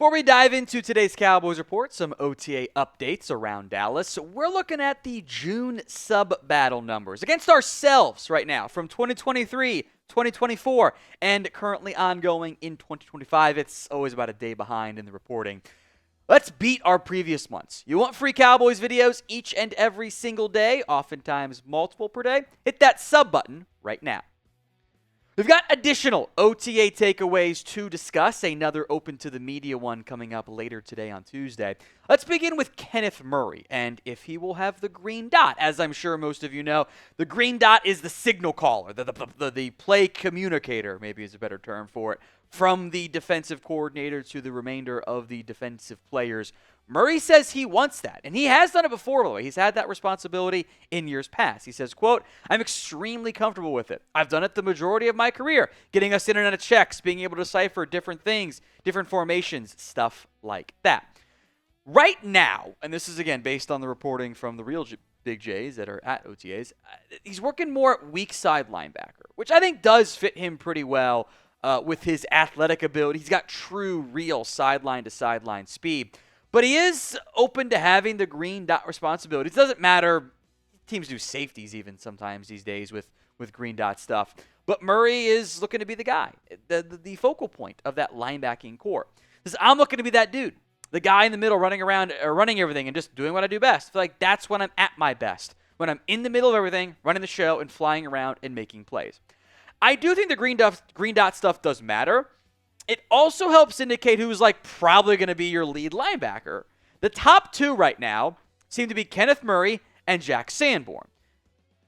Before we dive into today's Cowboys Report, some OTA updates around Dallas. We're looking at the June sub-battle numbers against ourselves right now from 2023, 2024, and currently ongoing in 2025. It's always about a day behind in the reporting. Let's beat our previous months. You want free Cowboys videos each and every single day, oftentimes multiple per day? Hit that sub button right now. We've got additional OTA takeaways to discuss, another open to the media one coming up later today on Tuesday. Let's begin with Kenneth Murray and if he will have the green dot. As I'm sure most of you know, the green dot is the signal caller, the play communicator, maybe is a better term for it, from the defensive coordinator to the remainder of the defensive players. Murray says he wants that, and he has done it before, by the way. He's had that responsibility in years past. He says, quote, "I'm extremely comfortable with it. I've done it the majority of my career, getting us in and out of checks, being able to decipher different things, different formations, stuff like that." Right now, and this is, again, based on the reporting from the real Big J's that are at OTAs, he's working more at weak side linebacker, which I think does fit him pretty well with his athletic ability. He's got true, real sideline-to-sideline speed. But he is open to having the green dot responsibilities. It doesn't matter. Teams do safeties even sometimes these days with green dot stuff. But Murray is looking to be the guy, the focal point of that linebacking core. Says, I'm looking to be that dude, the guy in the middle running around, or running everything and just doing what I do best. I feel like that's when I'm at my best, when I'm in the middle of everything, running the show and flying around and making plays. I do think the green dot stuff does matter. It also helps indicate who's probably going to be your lead linebacker. The top two right now seem to be Kenneth Murray and Jack Sanborn.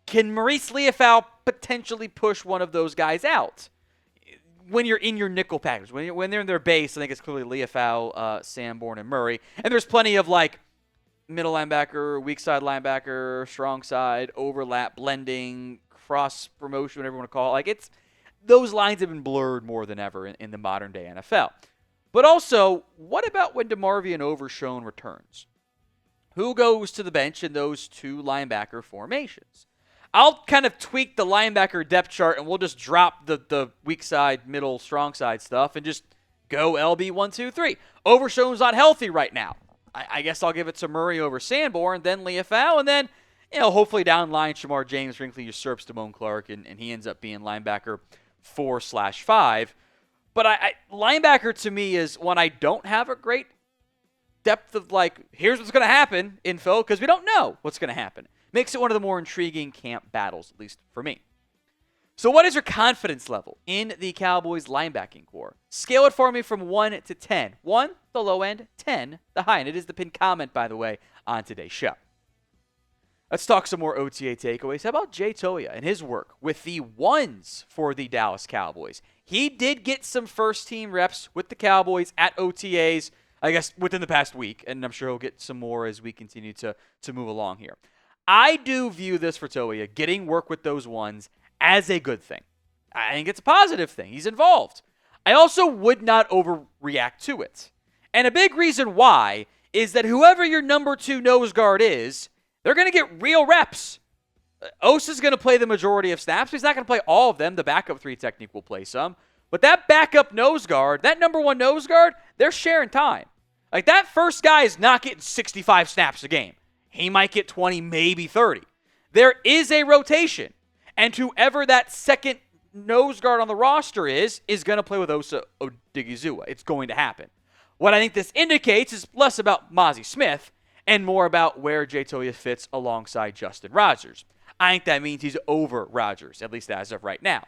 Can Maurice Liufau potentially push one of those guys out? When you're in your nickel package, when they're in their base, I think it's clearly Liufau, Sanborn, and Murray. And there's plenty of middle linebacker, weak side linebacker, strong side, overlap, blending, cross promotion, whatever you want to call it. Those lines have been blurred more than ever in the modern-day NFL. But also, what about when DeMarvion Overshown returns? Who goes to the bench in those two linebacker formations? I'll kind of tweak the linebacker depth chart, and we'll just drop the weak side, middle, strong side stuff and just go LB 1, 2, 3. Overshown's not healthy right now. I guess I'll give it to Murray over Sanborn, then Liufau, and then hopefully down the line, Shamar James Brinkley usurps Damone Clark, and he ends up being linebacker 4/5. But linebacker to me is when I don't have a great depth of here's what's going to happen info, because we don't know what's going to happen. Makes it one of the more intriguing camp battles, at least for me. So what is your confidence level in the Cowboys linebacking core? Scale it for me from 1 to 10. 1, the low end, 10, the high end. It is the pinned comment, by the way, on today's show. Let's talk some more OTA takeaways. How about Jay Toia and his work with the ones for the Dallas Cowboys? He did get some first-team reps with the Cowboys at OTAs, I guess, within the past week, and I'm sure he'll get some more as we continue to move along here. I do view this for Toia, getting work with those ones, as a good thing. I think it's a positive thing. He's involved. I also would not overreact to it. And a big reason why is that whoever your number 2 nose guard is, they're going to get real reps. Osa's going to play the majority of snaps. He's not going to play all of them. The backup 3 technique will play some. But that backup nose guard, that number 1 nose guard, they're sharing time. That first guy is not getting 65 snaps a game. He might get 20, maybe 30. There is a rotation. And whoever that second nose guard on the roster is going to play with Osa Odigizua. It's going to happen. What I think this indicates is less about Mazi Smith and more about where Jay Toia fits alongside Justin Rogers. I think that means he's over Rogers, at least as of right now.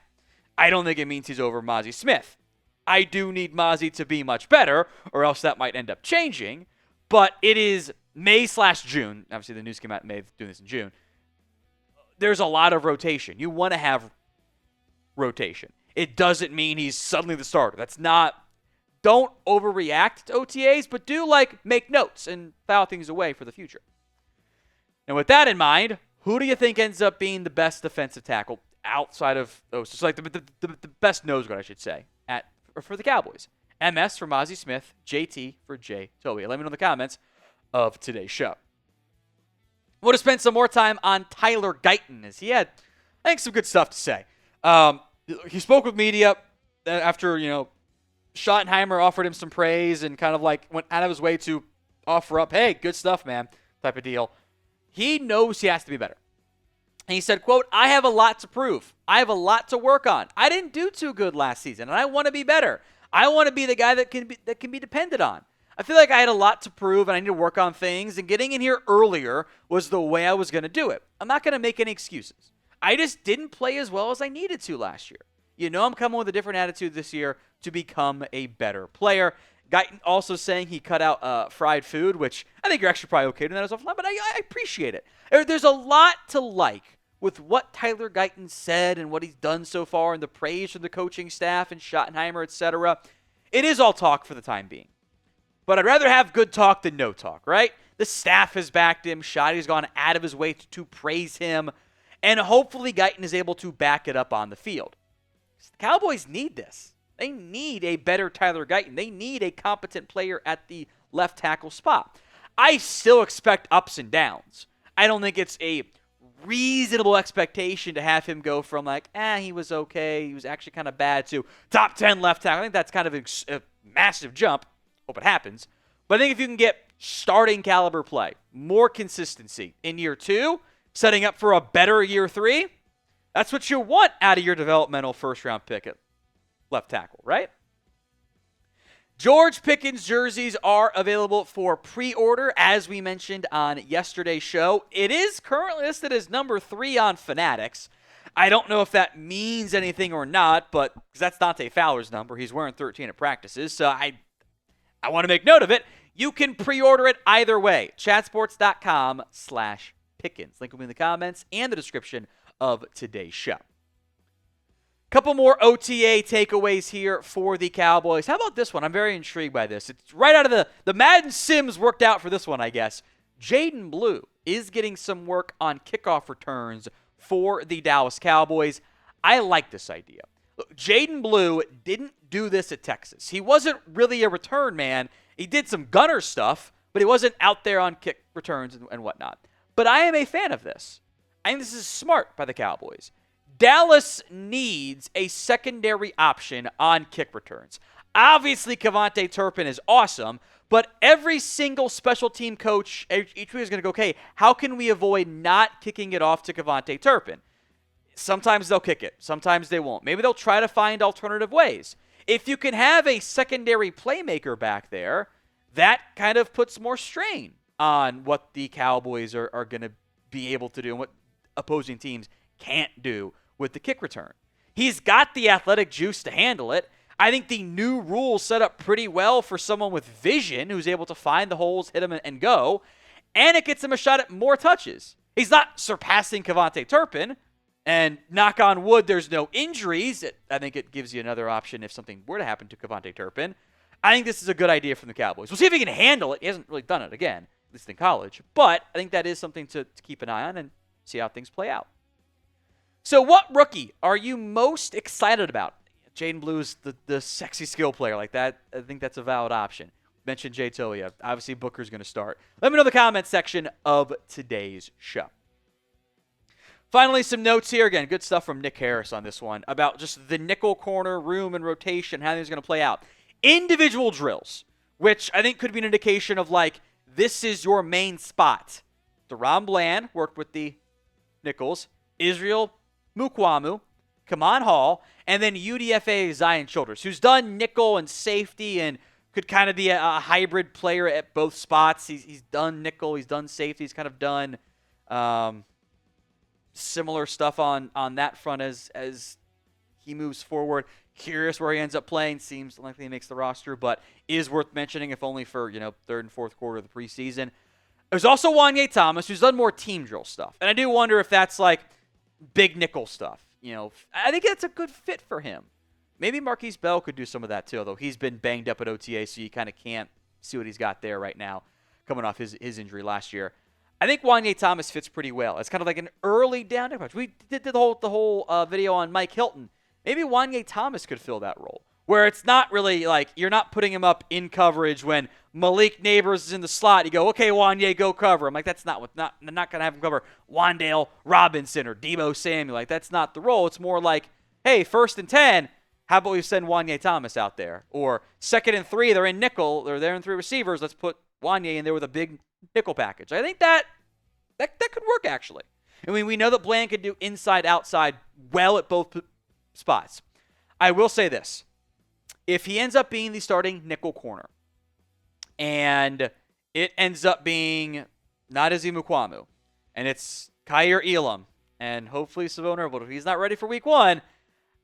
I don't think it means he's over Mazi Smith. I do need Mazi to be much better, or else that might end up changing. But it is May/June. Obviously, the news came out in May, doing this in June. There's a lot of rotation. You want to have rotation. It doesn't mean he's suddenly the starter. That's not... Don't overreact to OTAs, but do make notes and file things away for the future. And with that in mind, who do you think ends up being the best defensive tackle outside of those? Just the best nose guard, I should say, for the Cowboys. MS for Mazi Smith, JT for Jay Toia. Let me know in the comments of today's show. I want to spend some more time on Tyler Guyton, as he had, I think, some good stuff to say. He spoke with media after, Schottenheimer offered him some praise and kind of like went out of his way to offer up, hey, good stuff, man, type of deal. He knows he has to be better. And he said, quote, I have a lot to prove. I have a lot to work on. I didn't do too good last season, and I want to be better. I want to be the guy that can be depended on. I feel like I had a lot to prove, and I need to work on things, and getting in here earlier was the way I was going to do it. I'm not going to make any excuses. I just didn't play as well as I needed to last year. You know I'm coming with a different attitude this year to become a better player. Guyton also saying he cut out fried food, which I think you're actually probably okay doing that as offline, but I appreciate it. There's a lot to like with what Tyler Guyton said and what he's done so far and the praise from the coaching staff and Schottenheimer, etc. It is all talk for the time being. But I'd rather have good talk than no talk, right? The staff has backed him. Schotty's gone out of his way to praise him. And hopefully Guyton is able to back it up on the field. The Cowboys need this. They need a better Tyler Guyton. They need a competent player at the left tackle spot. I still expect ups and downs. I don't think it's a reasonable expectation to have him go from like, he was okay, he was actually kind of bad, to top 10 left tackle. I think that's kind of a massive jump. Hope it happens. But I think if you can get starting caliber play, more consistency in year 2, setting up for a better year 3, that's what you want out of your developmental first-round pick at left tackle, right? George Pickens jerseys are available for pre-order, as we mentioned on yesterday's show. It is currently listed as number 3 on Fanatics. I don't know if that means anything or not, but because that's Dante Fowler's number. He's wearing 13 at practices, so I want to make note of it. You can pre-order it either way. chatsports.com/Pickens. Link will be in the comments and the description of today's show. Couple more OTA takeaways here for the Cowboys. How about this one? I'm very intrigued by this. It's right out of the Madden Sims worked out for this one, I guess. Jaydon Blue is getting some work on kickoff returns for the Dallas Cowboys. I like this idea. Look, Jaydon Blue didn't do this at Texas. He wasn't really a return man. He did some gunner stuff, but he wasn't out there on kick returns and whatnot. But I am a fan of this. I think this is smart by the Cowboys. Dallas needs a secondary option on kick returns. Obviously, Kevontae Turpin is awesome, but every single special team coach each week is going to go, okay, how can we avoid not kicking it off to Kevontae Turpin? Sometimes they'll kick it. Sometimes they won't. Maybe they'll try to find alternative ways. If you can have a secondary playmaker back there, that kind of puts more strain on what the Cowboys are going to be able to do and what opposing teams can't do with the kick return. He's got the athletic juice to handle it. I think the new rules set up pretty well for someone with vision who's able to find the holes, hit them, and go. And it gets him a shot at more touches. He's not surpassing Kevontae Turpin. And knock on wood, there's no injuries. I think it gives you another option if something were to happen to Kevontae Turpin. I think this is a good idea from the Cowboys. We'll see if he can handle it. He hasn't really done it again, at least in college. But I think that is something to keep an eye on and see how things play out. So what rookie are you most excited about? Jaydon Blue is the sexy skill player like that. I think that's a valid option. Mentioned Jay Toia. Obviously, Booker's going to start. Let me know in the comments section of today's show. Finally, some notes here. Again, good stuff from Nick Harris on this one about just the nickel corner room and rotation, how things are going to play out. Individual drills, which I think could be an indication of like, this is your main spot. Deron Bland worked with the nickels. Israel Mukwamu, Kaman Hall, and then UDFA Zion Childress, who's done nickel and safety and could kind of be a hybrid player at both spots. He's done nickel, he's done safety, he's kind of done similar stuff on that front as he moves forward. Curious where he ends up playing. Seems likely he makes the roster, but is worth mentioning if only for, third and fourth quarter of the preseason. There's also Wanye Thomas, who's done more team drill stuff. And I do wonder if that's like big nickel stuff. I think that's a good fit for him. Maybe Marquise Bell could do some of that too, although he's been banged up at OTA, so you kind of can't see what he's got there right now, coming off his injury last year. I think Wanye Thomas fits pretty well. It's kind of like an early down approach. We did the whole video on Mike Hilton. Maybe Wanye Thomas could fill that role, where it's not really like you're not putting him up in coverage when Malik Neighbors is in the slot. You go, okay, Wanye, go cover. I'm like, that's not what. I'm not gonna have him cover Wan'Dale Robinson or Deebo Samuel. Like, that's not the role. It's more like, hey, 1st and 10. How about we send Wanye Thomas out there? Or 2nd and 3, they're in nickel, or they're in 3 receivers. Let's put Wanye in there with a big nickel package. I think that could work, actually. I mean, we know that Bland could do inside, outside well at both spots. I will say this. If he ends up being the starting nickel corner, and it ends up being not Izzy Mukwamu, and it's Kaiir Elam, and hopefully Savona, but if he's not ready for week 1,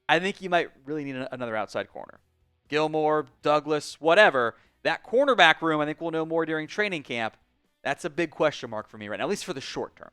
I think you might really need another outside corner. Gilmore, Douglas, whatever. That cornerback room, I think we'll know more during training camp. That's a big question mark for me right now, at least for the short term.